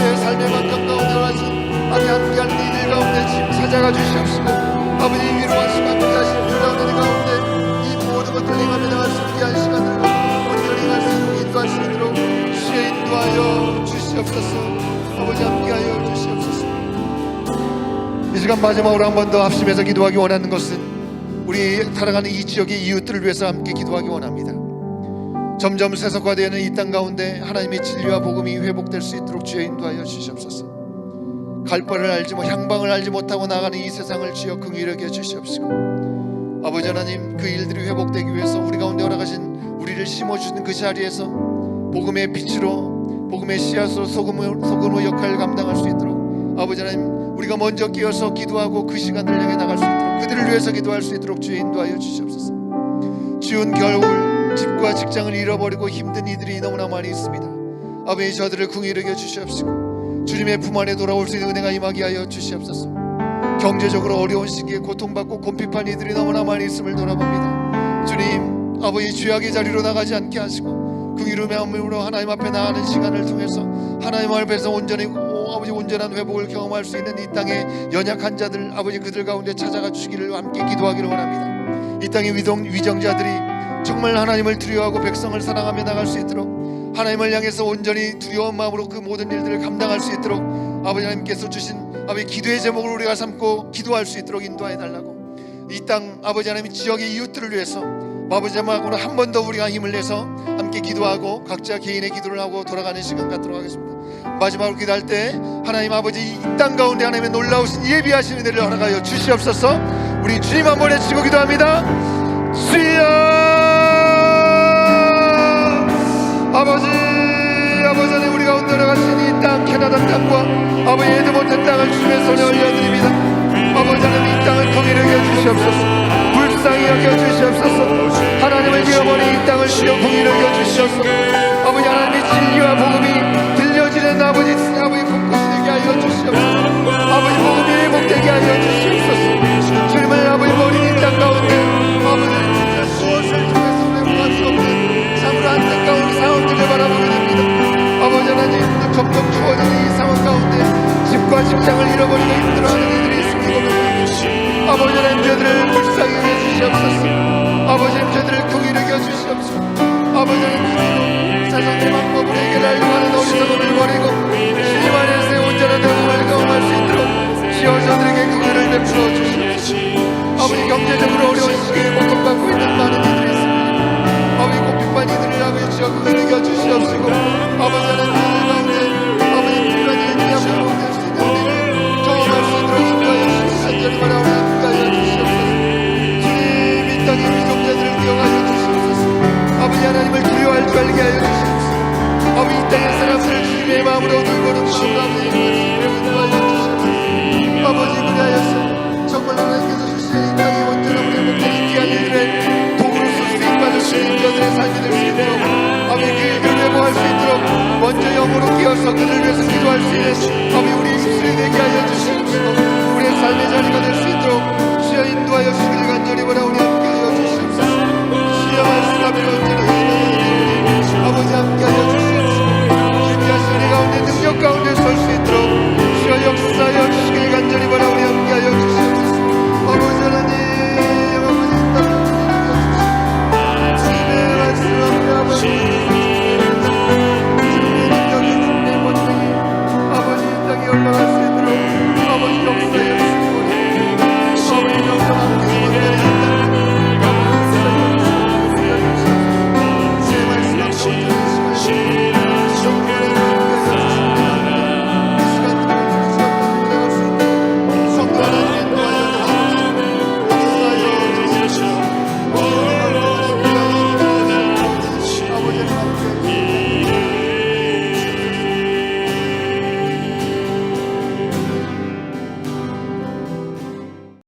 내 삶의 만감 가운데 와신 아버지 함께하는 이들 가운데 지금 찾아가 주시옵시고 아버지 위로하시고 함께하시는 놀라운 은혜 가운데 이 모든 것들 행하며 나갈 수 있는 귀한 시간들을 온전히 행할 수 있도록 인도할 수 있도록 주의 인도하여 주시옵소서. 아버지 함께하여 주시옵소서. 이 시간 마지막으로 한 번 더 합심해서 기도하기 원하는 것은 우리 살아가는 이 지역의 이웃들을 위해서 함께 기도하기 원합니다. 점점 세속화되는 이 땅 가운데 하나님의 진리와 복음이 회복될 수 있도록 주여 인도하여 주시옵소서. 갈 바를 알지 향방을 알지 못하고 나가는 이 세상을 주여 긍휼하게 해 주시옵시고 아버지 하나님, 그 일들이 회복되기 위해서 우리 가운데 허락하신 우리를 심어주는 그 자리에서 복음의 빛으로 복음의 씨앗으로 소금의 역할을 감당할 수 있도록 아버지 하나님, 우리가 먼저 깨어서 기도하고 그 시간을 향해 나갈 수 있도록 그들을 위해서 기도할 수 있도록 주여 인도하여 주시옵소서. 추운 겨울 집과 직장을 잃어버리고 힘든 이들이 너무나 많이 있습니다. 아버지 저들을 긍휼히 여겨 주시옵시고 주님의 품 안에 돌아올 수 있는 은혜가 임하게 하여 주시옵소서. 경제적으로 어려운 시기에 고통받고 곤핍한 이들이 너무나 많이 있음을 돌아봅니다. 주님 아버지 죄악의 자리로 나가지 않게 하시고 긍휼의 마음으로 하나님 앞에 나가는 시간을 통해서 하나님 앞에서 아버지 온전한 회복을 경험할 수 있는 이 땅의 연약한 자들 아버지 그들 가운데 찾아가 주시기를 함께 기도하기를 원합니다. 이 땅의 위정자들이 정말 하나님을 두려워하고 백성을 사랑하며 나갈 수 있도록 하나님을 향해서 온전히 두려운 마음으로 그 모든 일들을 감당할 수 있도록 아버지 하나님께서 주신 아버지 기도의 제목을 우리가 삼고 기도할 수 있도록 인도해 달라고, 이 땅 아버지 하나님 지역의 이웃들을 위해서 아버지 하나님으로 한 번 더 우리가 힘을 내서 함께 기도하고 각자 개인의 기도를 하고 돌아가는 시간 갖도록 하겠습니다. 마지막으로 기도할 때 하나님 아버지 이 땅 가운데 하나님의 놀라우신 예비하신 은혜를 허락하여 주시옵소서. 우리 주님 한번 외치고 기도합니다. 주여 아버지 하나님 우리 가운데 허락하신 이 땅 캐나다 땅과 아버지 에드먼튼 땅을 주님의 손에 올려드립니다. 아버지 하나님 이 땅을 긍휼히 여겨 주시옵소서. 불쌍히 여겨 주시옵소서. 하나님을 잃어버린 이 땅을 주여 긍휼히 여겨 주시옵소서. 아버지 하나님의 진리와 복음이 들려지는 아버지 곳곳이 되게 하여 주시옵소서. 아버지 복음이 회복되게 하여 주시옵소서. 주님을 아버지 버린 이 땅 가운데 아버지 무엇을 통해서 회복할 수 없는 참으로 안타까운 상황들을 바라보게 됩니다. 아버지 하나님 점점 추워지는 이 상황 가운데 집과 직장을 잃어버리고 힘들어하는 이들이 있음을 고백합니다. 아버지 하나님 저들을 불쌍히 여겨주시옵소서. 아버지 하나님 저들을 긍휼히 여겨주시옵소서. 아버지 하나님 세상의 방법을 해결하려고 하는 어리석음을 버리고 주님 안에서의 온전한 회복을 경험할 수 있도록 주여 저들에게 긍휼을 베풀어 주시옵소서. 아버지 경제적으로 어려운 시기에 고통받고 있는 많은 이들이 있습니다. 아버지 곤핍한 이들을 아버지 주여 긍휼히 여겨주시옵시고 아버지 하나님 이들 가운데 아버지 필요한 일들이 앞으로 될 수 있는 은혜를 경험할 수 있도록 인도하여 주시옵소서. 간절히 바라오니 인도하여 주시옵소서. 주님 이 땅의 위정자들을 기억하여 주시옵소서. 아버지 하나님을 두려워할 줄 알게 하여 주시옵소서. 아버지 이 땅의 사람들을 주님의 마음으로 돌보는 마음으로 아버지 인도하여 주시옵소서. 아버지 그리하여서 정말 하나님께서 주시는 이 땅의 온전한 회복된 귀한 일들의 도구로 쓸 수 있는 저들의 삶이 될 수 있도록 아버지 그 일들을 회복할 수 있도록 먼저 영으로 끼어서 그들을 위해서 기도할 수 있는 아버지 우리 입술이 되게 하여 주시옵시고 우리의 삶의 자리가 될 수 있도록 주여 인도하여 주시길 간절히 원하오니 함께 하여 주시옵소서. 주여 말씀하며 언제나 아버지 함께 하여